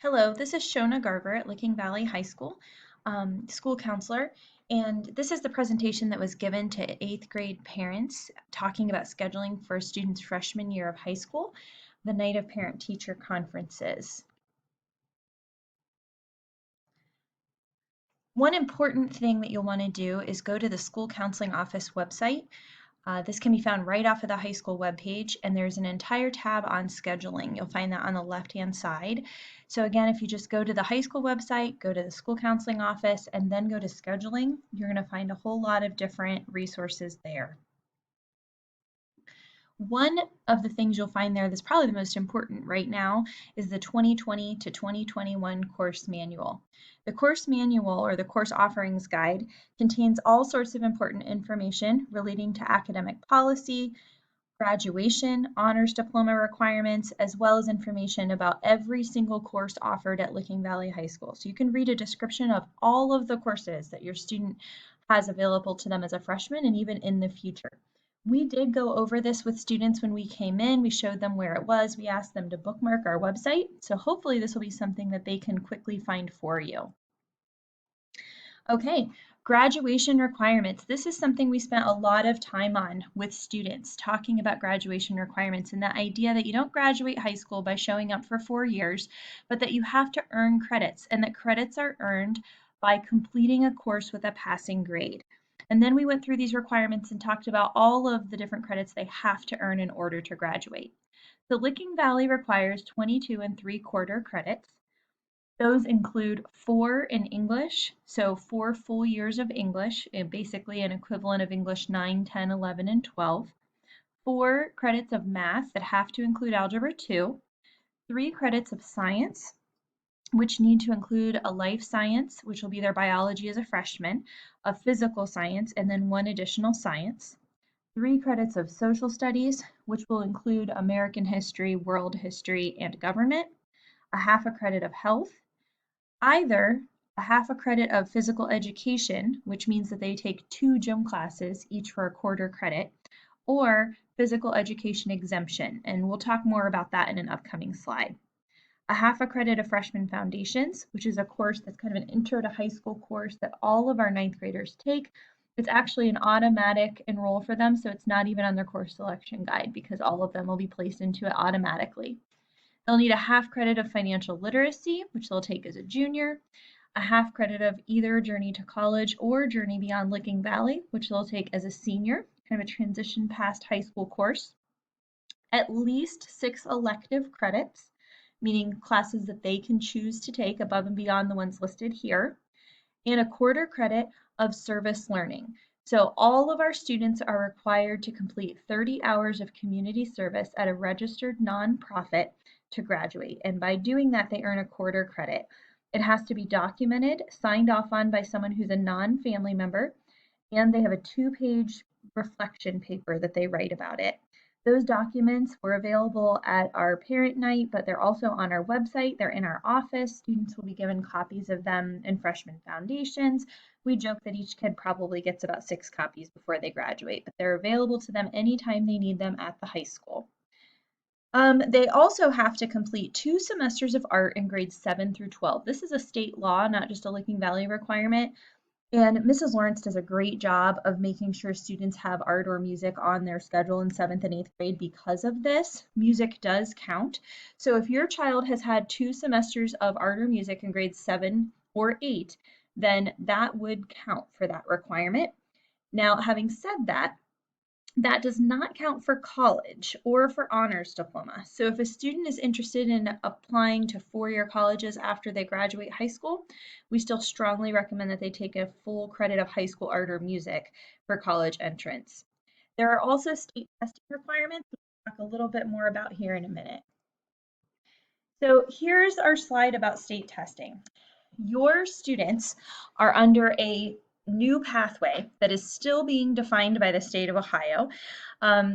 Hello, this is Shona Garver at Licking Valley High School, school counselor, and this is the presentation that was given to 8th grade parents talking about scheduling for a student's freshman year of high school, the night of parent-teacher conferences. One important thing that you'll want to do is go to the school counseling office website. This can be found right off of the high school webpage, and there's an entire tab on scheduling. You'll find that on the left-hand side. So again, if you just go to the high school website, go to the school counseling office, and then go to scheduling, you're going to find a whole lot of different resources there. One of the things you'll find there that's probably the most important right now is the 2020 to 2021 course manual. The course manual, or the course offerings guide, contains all sorts of important information relating to academic policy, graduation, honors diploma requirements, as well as information about every single course offered at Licking Valley High School. So you can read a description of all of the courses that your student has available to them as a freshman and even in the future. We did go over this with students when we came in. We showed them where it was. We asked them to bookmark our website. So hopefully this will be something that they can quickly find for you. Okay, graduation requirements. This is something we spent a lot of time on with students, talking about graduation requirements and the idea that you don't graduate high school by showing up for 4 years, but that you have to earn credits, and that credits are earned by completing a course with a passing grade. And then we went through these requirements and talked about all of the different credits they have to earn in order to graduate. So Licking Valley requires 22 and 3/4 credits. Those include 4 in English, so 4 full years of English, basically an equivalent of English 9, 10, 11, and 12. 4 credits of math that have to include Algebra 2. 3 credits of science, which need to include a life science, which will be their biology as a freshman, a physical science, and then 1 additional science. 3 credits of social studies, which will include American history, world history, and government. A half a credit of health, either a half a credit of physical education, which means that they take 2 gym classes, each for a quarter credit, or physical education exemption, and we'll talk more about that in an upcoming slide. A half a credit of freshman foundations, which is a course that's kind of an intro to high school course that all of our ninth graders take. It's actually an automatic enroll for them, so it's not even on their course selection guide because all of them will be placed into it automatically. They'll need a half credit of financial literacy, which they'll take as a junior, a half credit of either Journey to College or Journey Beyond Licking Valley, which they'll take as a senior, kind of a transition past high school course. At least 6 elective credits, meaning classes that they can choose to take above and beyond the ones listed here, and a quarter credit of service learning. So all of our students are required to complete 30 hours of community service at a registered nonprofit to graduate. And by doing that, they earn a quarter credit. It has to be documented, signed off on by someone who's a non-family member, and they have a 2-page reflection paper that they write about it. Those documents were available at our parent night, but they're also on our website. They're in our office. Students will be given copies of them in freshman foundations. We joke that each kid probably gets about 6 copies before they graduate, but they're available to them anytime they need them at the high school. They also have to complete 2 semesters of art in grades 7 through 12. This is a state law, not just a Licking Valley requirement. And Mrs. Lawrence does a great job of making sure students have art or music on their schedule in 7th and 8th grade because of this. Music does count. So if your child has had 2 semesters of art or music in grades 7 or 8, then that would count for that requirement. Now, having said that, that does not count for college or for honors diploma. So if a student is interested in applying to 4-year colleges after they graduate high school, we still strongly recommend that they take a full credit of high school art or music for college entrance. There are also state testing requirements, which we'll talk a little bit more about here in a minute. So here's our slide about state testing. Your students are under a new pathway that is still being defined by the state of Ohio.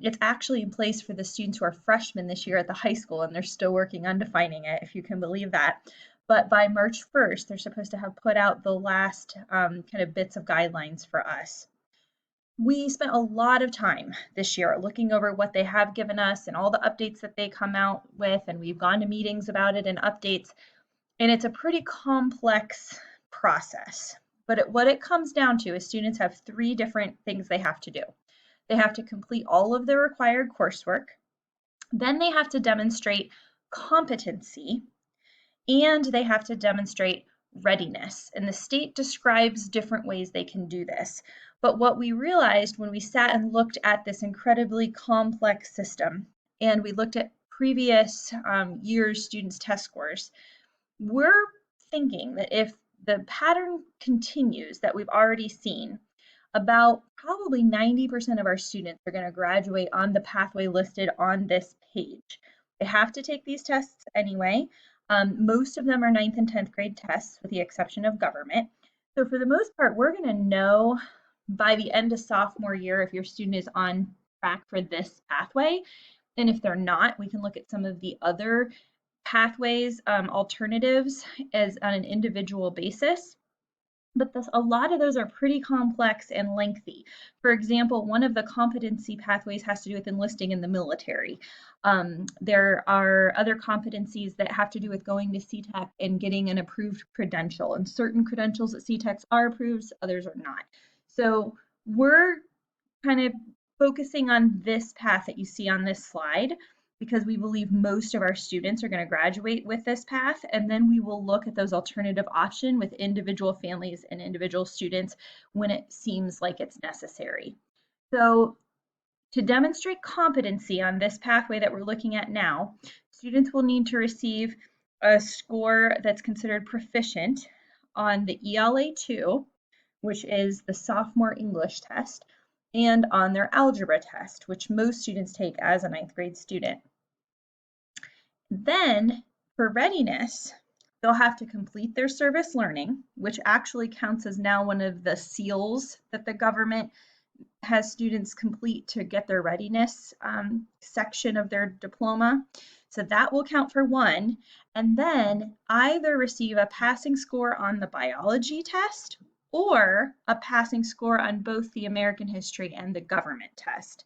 It's actually in place for the students who are freshmen this year at the high school, and they're still working on defining it, if you can believe that. But by March 1st, they're supposed to have put out the last kind of bits of guidelines for us. We spent a lot of time this year looking over what they have given us and all the updates that they come out with, and we've gone to meetings about it and updates. And it's a pretty complex process. But what it comes down to is students have three different things they have to do. They have to complete all of the required coursework. Then they have to demonstrate competency, and they have to demonstrate readiness. And the state describes different ways they can do this. But what we realized when we sat and looked at this incredibly complex system, and we looked at previous years' students' test scores, we're thinking that if the pattern continues that we've already seen, about probably 90% of our students are going to graduate on the pathway listed on this page. They have to take these tests anyway. Most of them are 9th and 10th grade tests with the exception of government. So for the most part, we're going to know by the end of sophomore year if your student is on track for this pathway. And if they're not, we can look at some of the other pathways, alternatives as on an individual basis. But a lot of those are pretty complex and lengthy. For example, one of the competency pathways has to do with enlisting in the military. There are other competencies that have to do with going to CTEC and getting an approved credential. And certain credentials at CTECs are approved, others are not. So we're kind of focusing on this path that you see on this slide because we believe most of our students are going to graduate with this path, and then we will look at those alternative options with individual families and individual students when it seems like it's necessary. So to demonstrate competency on this pathway that we're looking at now, students will need to receive a score that's considered proficient on the ELA 2, which is the sophomore English test, and on their algebra test, which most students take as a 9th grade student. Then for readiness, they'll have to complete their service learning, which actually counts as now one of the seals that the government has students complete to get their readiness section of their diploma. So that will count for one, and then either receive a passing score on the biology test or a passing score on both the American history and the government test.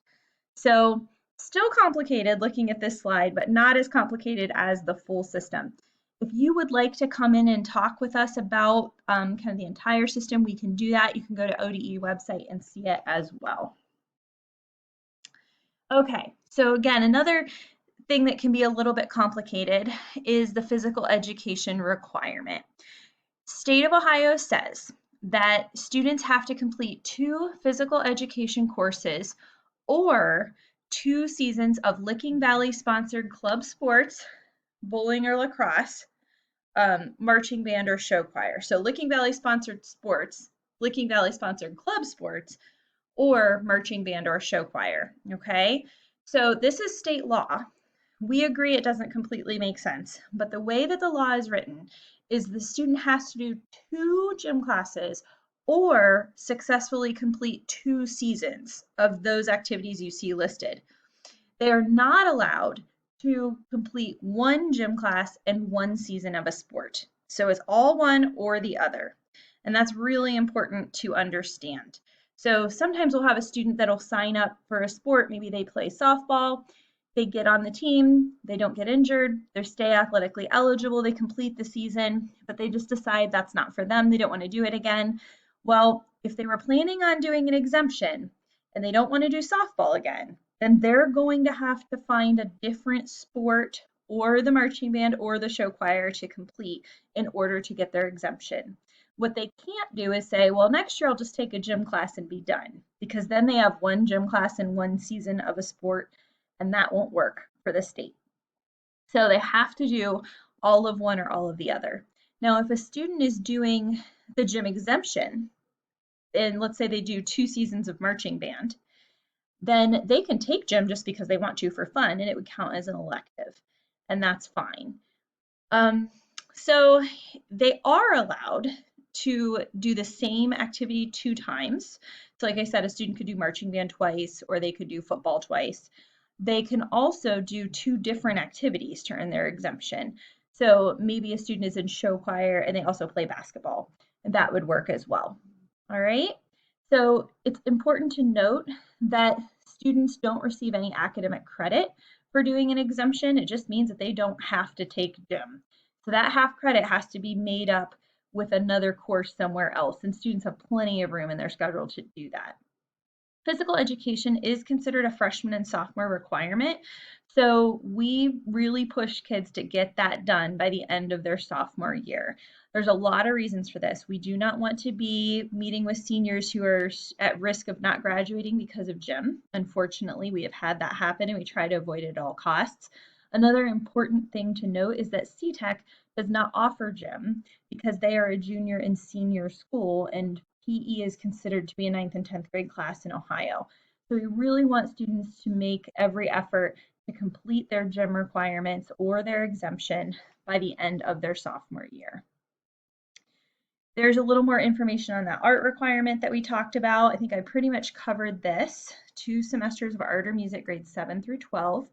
So still complicated looking at this slide, but not as complicated as the full system. If you would like to come in and talk with us about kind of the entire system, we can do that. You can go to ODE website and see it as well. Okay, so again, another thing that can be a little bit complicated is the physical education requirement. State of Ohio says that students have to complete 2 physical education courses or 2 seasons of Licking Valley sponsored club sports, bowling or lacrosse, marching band or show choir. So Licking Valley sponsored sports, Licking Valley sponsored club sports, or marching band or show choir, okay? So this is state law. We agree it doesn't completely make sense, but the way that the law is written is the student has to do 2 gym classes or successfully complete 2 seasons of those activities you see listed. They are not allowed to complete 1 gym class and 1 season of a sport. So it's all one or the other. And that's really important to understand. So sometimes we'll have a student that'll sign up for a sport. Maybe they play softball, they get on the team, they don't get injured, they stay athletically eligible, they complete the season, but they just decide that's not for them, they don't want to do it again. Well, if they were planning on doing an exemption and they don't want to do softball again, then they're going to have to find a different sport or the marching band or the show choir to complete in order to get their exemption. What they can't do is say, well, next year I'll just take a gym class and be done, because then they have 1 gym class and 1 season of a sport, and that won't work for the state. So they have to do all of one or all of the other. Now, if a student is doing the gym exemption, and let's say they do 2 seasons of marching band, then they can take gym just because they want to for fun, and it would count as an elective, and that's fine. So they are allowed to do the same activity 2 times. So like I said, a student could do marching band twice, or they could do football twice. They can also do 2 different activities to earn their exemption. So maybe a student is in show choir and they also play basketball, and that would work as well. All right. So it's important to note that students don't receive any academic credit for doing an exemption. It just means that they don't have to take gym. So that half credit has to be made up with another course somewhere else, and students have plenty of room in their schedule to do that. Physical education is considered a freshman and sophomore requirement, so we really push kids to get that done by the end of their sophomore year. There's a lot of reasons for this. We do not want to be meeting with seniors who are at risk of not graduating because of gym. Unfortunately, we have had that happen and we try to avoid it at all costs. Another important thing to note is that CTEC does not offer gym because they are a junior and senior school, and PE is considered to be a 9th and 10th grade class in Ohio. So we really want students to make every effort to complete their gym requirements or their exemption by the end of their sophomore year. There's a little more information on that art requirement that we talked about. I think I pretty much covered this. 2 semesters of art or music, grades 7 through 12,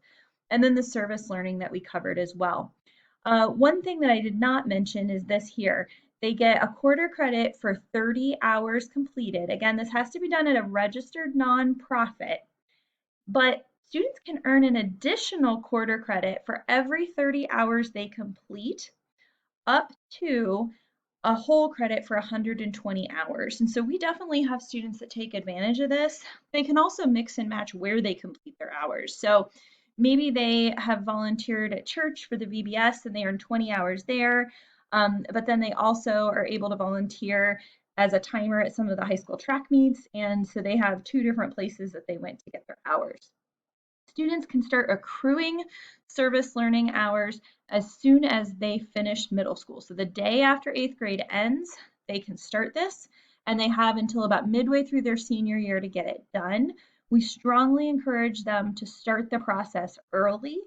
and then the service learning that we covered as well. One thing that I did not mention is this here. They get a quarter credit for 30 hours completed. Again, this has to be done at a registered nonprofit, but students can earn an additional quarter credit for every 30 hours they complete, up to a whole credit for 120 hours. And so we definitely have students that take advantage of this. They can also mix and match where they complete their hours. So maybe they have volunteered at church for the VBS and they earn 20 hours there, but then they also are able to volunteer as a timer at some of the high school track meets. And so they have 2 different places that they went to get their hours. Students can start accruing service learning hours as soon as they finish middle school. So the day after 8th grade ends, they can start this, and they have until about midway through their senior year to get it done. We strongly encourage them to start the process early.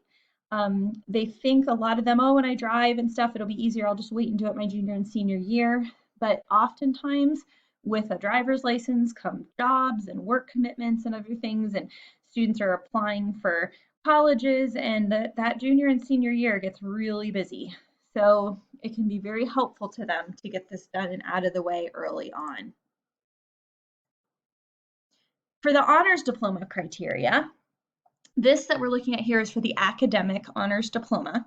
They think, a lot of them, oh, when I drive and stuff, it'll be easier. I'll just wait and do it my junior and senior year. But oftentimes, with a driver's license come jobs and work commitments and other things, and students are applying for colleges, and that junior and senior year gets really busy. So it can be very helpful to them to get this done and out of the way early on. For the honors diploma criteria, this that we're looking at here is for the academic honors diploma.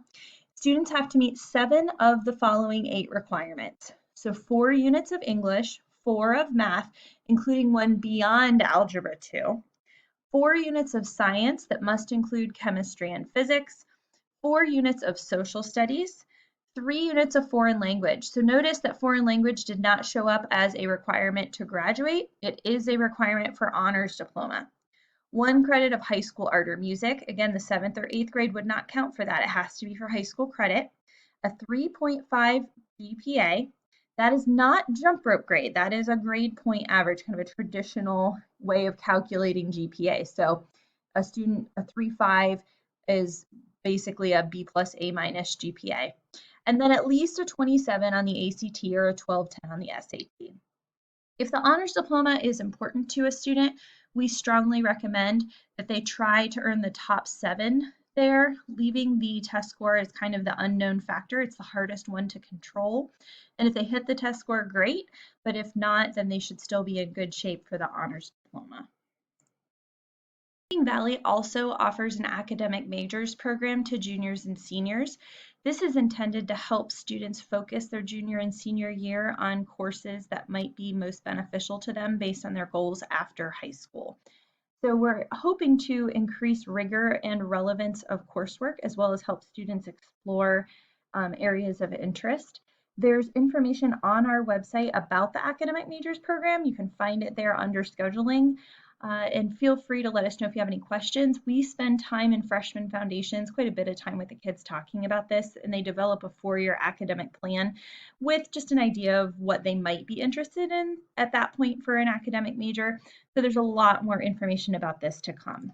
Students have to meet 7 of the following 8 requirements. So 4 units of English, 4 of math, including 1 beyond Algebra 2, 4 units of science that must include chemistry and physics, 4 units of social studies, 3 units of foreign language. So notice that foreign language did not show up as a requirement to graduate. It is a requirement for honors diploma. 1 credit of high school art or music. Again, the 7th or 8th grade would not count for that. It has to be for high school credit. A 3.5 GPA. That is not jump rope grade. That is a grade point average, kind of a traditional way of calculating GPA. So a student, a 3.5 is basically a B plus A minus GPA. And then at least a 27 on the ACT or a 1210 on the SAT. If the honors diploma is important to a student, we strongly recommend that they try to earn the top 7 there. Leaving the test score is kind of the unknown factor. It's the hardest one to control. And if they hit the test score, great. But if not, then they should still be in good shape for the honors diploma. Valley also offers an academic majors program to juniors and seniors. This is intended to help students focus their junior and senior year on courses that might be most beneficial to them based on their goals after high school. So we're hoping to increase rigor and relevance of coursework, as well as help students explore areas of interest. There's information on our website about the academic majors program. You can find it there under scheduling. And feel free to let us know if you have any questions. We spend time in freshman foundations, quite a bit of time with the kids talking about this, and they develop a 4-year academic plan with just an idea of what they might be interested in at that point for an academic major. So there's a lot more information about this to come.